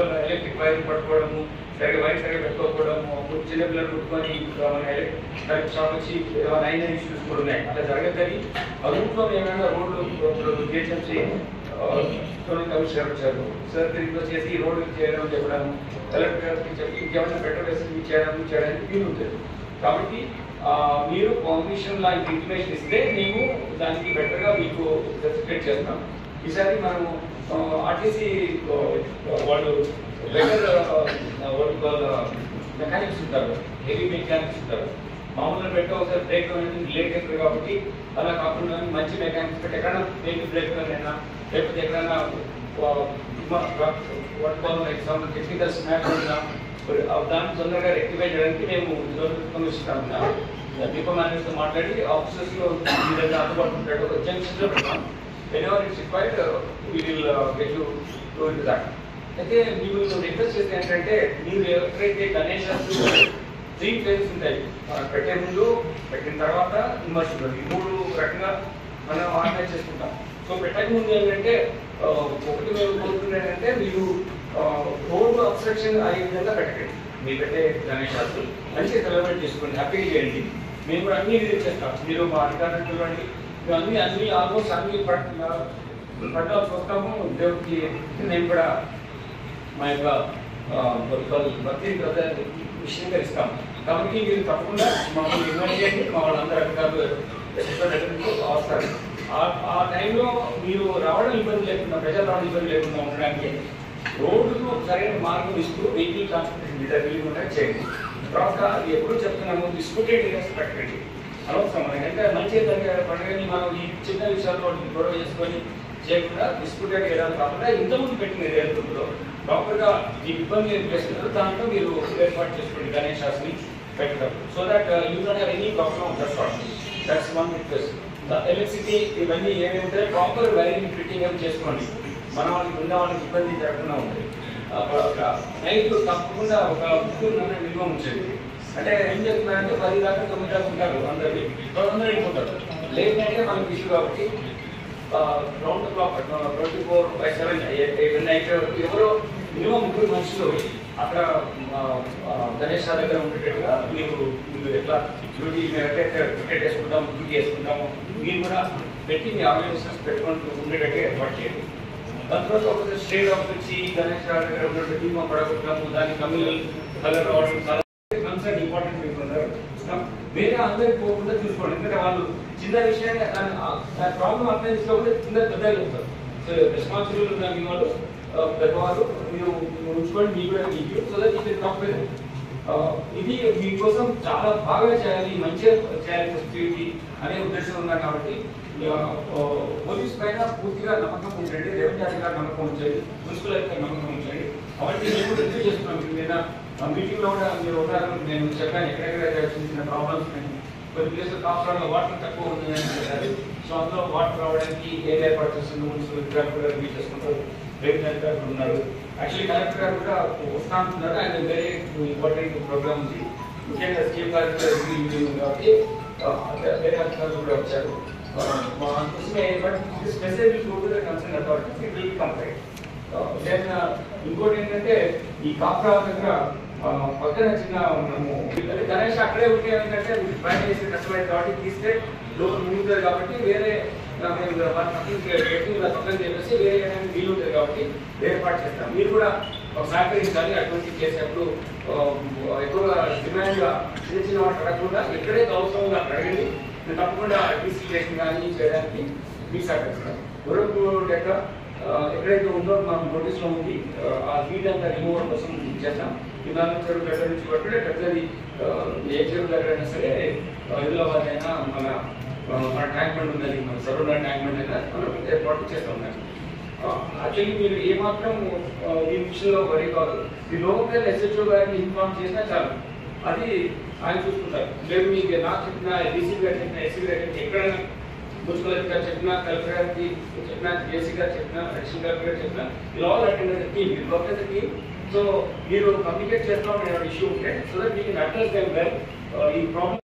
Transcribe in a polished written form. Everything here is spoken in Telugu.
ఎలక్ట్రిక్ వైర్ పట్టుకోవడము, సరిగ్గా వైర్ సరిగ్గా పెట్టుకోకపోవడము, చిన్నపిల్లలు ముట్టుకొని ఎలక్ట్రిక్ షాక్ వచ్చి ఏమైనా అయిన ఇష్యూస్ కూడా ఉన్నాయి. అలా జరగదని ఆ రూట్లో ఏమైనా రోడ్లు జిహెచ్ఎంసీ కమిషనర్ వచ్చారు, సార్ తిరిగి వచ్చేసి రోడ్డు చేయడం చెప్పడం, కలెక్టర్కి చెప్పి ఇంకేమైనా బెటర్ ఫెసిలిటీ చేయడానికి వీలు ఉంటుంది. కాబట్టి మీరు పర్మిషన్ లాంటి ఇన్ఫర్మేషన్ ఇస్తే మేము దానికి బెటర్గా మీకు సర్టిఫికేట్ చేస్తాం. ఈసారి మనం ఆర్టీసీ వాళ్ళు బెటర్ మెకానిక్స్ ఉంటారు, హెవీ మెకానిక్స్ ఉంటారు. మామూలుగా పెట్టే ఒకసారి బ్రేక్ అనేది లేట్ అవుతుంది కాబట్టి అలా కాకుండా మంచి మెకానిక్స్ పెట్టి ఎక్కడైనా బ్రేక్ అయినా లేకపోతే ఎక్కడైనా ఎగ్జాంపుల్ టెక్నికల్ స్మాష్ ఉన్నా దాన్ని తొందరగా రెక్టిఫై చేయడానికి మేము కమిషనర్ డిపో మేనేజర్తో మాట్లాడి ఆఫీసర్స్లో మీ దగ్గర అందుబాటు ఉంటాడు ఒక జంక్షన్లో పెడతాం. whenever it's required we will get you to into that. అయితే మీరు రిక్వెస్ట్ చేస్తే ఏంటంటే మీరు ఎవరైతే గణేశాలు 3 ఫేజెస్ ఉంటాయి, పెట్టే ముందు, పెట్టిన తర్వాత, ఇమర్షన్, ఈ 3 రకంగా మనం ఆర్గనైజ్ చేసుకుంటాం. సో పెట్టక ముందు ఏంటంటే ఒకటి మేము కోరుకునేది ఏంటంటే మీరు రోడ్డు అబ్స్ట్రక్షన్ అయ్యే విధంగా పెట్టండి. మీరు పెట్టే గణేశాలు మంచిగా సెలబ్రేట్ చేసుకోండి, హ్యాపీగా చేయండి. మేము కూడా అన్ని విజిట్ చేస్తాం. మీరు మా అధికారులు చూడండి, అన్ని ఆల్మోస్ట్ అన్ని పట్టాల్సి వస్తాము. దేవుడికి మేము కూడా మా యొక్క భక్తి విషయంగా ఇస్తాం. కాబట్టి మీరు తప్పకుండా మమ్మల్ని ఇన్వైట్ చేయండి. మా వాళ్ళందరూ అధికారులు వస్తారు. ఆ టైంలో మీరు రావడం ఇబ్బంది లేకుండా, ప్రజలు రావడం ఇబ్బంది లేకుండా ఉండడానికి రోడ్డుకు సరైన మార్గం ఇస్తూ వెహికల్ ట్రాన్స్పోర్టేషన్ వీలుగా చేయండి. తర్వాత అది ఎప్పుడు చెప్తున్నాము, డిస్ప్యూటెడ్ ఏరియాస్ పెట్టండి. అనవసరం మనకంటే మంచి పండుగని మనం ఈ చిన్న విషయాల్లో గొడవ చేసుకొని చేయకుండా డిస్ప్యూటెడ్ ఏరియాలు కాకుండా ఇంతకుముందు పెట్టిన ఏరియాలో ప్రాపర్గా ఈ ఇబ్బంది ఏం చేస్తున్నారు దాంట్లో మీరు ఏర్పాటు చేసుకోండి గణేశాస్ని పెట్టడం. So that you don't have any problem that's one request. Electricity ఇవన్నీ ఏమేమి ఉంటాయో ప్రాపర్ వైరింగ్ ఫిట్టింగ్ ఏమి చేసుకోండి. మన వాళ్ళకి ఉన్న వాళ్ళకి ఇబ్బంది జరగకుండా ఉంటుంది. నైట్ తప్పకుండా ఒక 3 నిల్వ ఉంచండి. అంటే ఏం చెప్తున్నారంటే 10 దాకా 9 దాకా ఉంటారు, అందరికీ తొందరగా వెళ్ళిపోతారు. లేట్ నైటే మనకి ఇష్యూ కాబట్టి రౌండ్ ద క్లాక్ 24/7 నైట్ ఎవరో మినిమం 3 మనుషులు అక్కడ గణేష్ దగ్గర ఉండేటట్టుగా మీరు ఎట్లా డ్యూటీ ఎట్లయితే టికెట్ వేసుకుంటాము, డ్యూటీ వేసుకుంటాము, మీరు కూడా పెట్టి మీ ఆర్గనైజేషన్స్ పెట్టుకుంటూ ఉండేటట్టుగా ఏర్పాటు చేయండి. దాని తర్వాత ఒక స్టేట్ ఆఫ్ వచ్చి గణేష్ దగ్గర ఉన్నట్టు టీమా పడగొట్టడం, దాని కమ్యూనల్ కలర్ రావడం చాలా కన్సర్న్ ఇంపార్టెంట్ మీకు ఉన్నారు. వేరే అందరికి పోకుండా చూసుకోండి. ఎందుకంటే వాళ్ళు చిన్న విషయాన్ని ప్రాబ్లం అర్థం చేసుకోకపోతే చిన్న పెద్దగా ఉంటారు. సో రెస్పాన్సిబుల్ ఉన్న మీ వాళ్ళు పెద్దవాళ్ళు మీరు ఉంచుకోండి, మీ కూడా మీకు సో దట్ ఇది తప్పలేదు. ఇది మీకోసం చాలా బాగా చేయాలి, మంచిగా చేయాలి ఫెసిలిటీ అనే ఉద్దేశం ఉన్నారు. కాబట్టి పోలీస్ పైన పూర్తిగా నమ్మకం ఉంచండి, రెవెన్యూ అధికారి నమ్మకం ఉంచండి, మున్సిపల్ అధికారి నమ్మకం ఉంచండి. కాబట్టి మేము కూడా రివ్యూ చేస్తున్నాం. మీరు మీటింగ్లో కూడా మీరు ఉన్నారని నేను చెప్పాను. ఎక్కడెక్కడ చిన్న ప్రాబ్లమ్స్ కొన్ని ప్లేసులు కాపురాల్లో వాటర్ తక్కువ ఉంది అని చెప్పారు. సో అందులో వాటర్ రావడానికి ఏం ఏర్పాటు చేస్తుంది మున్సిపల్ అధికారులు కూడా రివ్యూ చేసుకుంటారు, రెవెన్యూ అధికారులు ఉన్నారు. యాక్చువల్లీ కలెక్టర్ గారు కూడా వస్తా అంటున్నారు. ఆయన వేరే ఇంపార్టెంట్ ప్రోగ్రామ్ ఉంది, ముఖ్యంగా స్కీమ్ గారు కూడా రివ్యూ ఉంది కాబట్టి వేరే అధికారులు కూడా వచ్చారు. ఇంకోటి ఏంటంటే ఈ కాపురా దగ్గర పక్కన చిన్న మనము గణేష్ అక్కడే ఉంటే ఏంటంటే బయట చేసి కష్టమైంది కాబట్టి తీస్తే లోపల మునుగుతారు. కాబట్టి వేరే పక్కన చెప్పేసి వేరే వీలు ఉంటుంది కాబట్టి వేరే పాటు చేస్తాం. మీరు కూడా సహకరించాలి. అటువంటి చేసేప్పుడు ఎక్కువగా డిమాండ్గా చిన్న చిన్న వాటి అడగకుండా ఎక్కడైతే అవసరంగా అడగండి. నేను తప్పకుండా డిస్ట్రిక్ట్ కానీ చేయడానికి మీకు సహకరిస్తాను. గురకు డెక్క ఎక్కడైతే ఉందో మనం నోటీస్లో ఉంది, ఆ హీట్ అంతా రిమూవల్ కోసం చేస్తాం. విమాన చెరువు దగ్గర నుంచి పట్టుకుంటే పెద్దది ఏ చెరువు దగ్గర అయినా సరే, హైదరాబాద్ అయినా మన ట్యాంక్ బండ్ ఉన్నది, మన సరౌండర్ ట్యాంక్ బండ్ అయినా మనం ఏర్పాటు చేస్తూ ఉన్నాం. యాక్చువల్లీ మీరు ఏమాత్రం ఈ విషయంలో వరి కాదు. ఈ లోకల్ ఎస్హెచ్ఓ గారిని ఇన్ఫార్మ్ చేసినా చాలు, అది ఆయన చూసుకుంటారు. లేదు మీకు నాకు చెప్పినా, డీసీ గారు చెప్పినా, ఎస్సీ గారు చెప్పినా, ఎక్కడైనా మున్సిపల్ అధికారి చెప్పినా, కలెక్టర్ గారికి చెప్పినా, జేసీ గారు చెప్పినా, అడిషనల్ కలెక్టర్ గారు చెప్పినా, ఇలా ఆల్ అటెండ్ టీమ్, మీరు వర్క్ యాజ్ టీమ్. సో మీరు కమ్యూనికేట్ చేస్తాం ఇష్యూ ఉంటే so that we can address them well. ఈ ప్రాబ్లమ్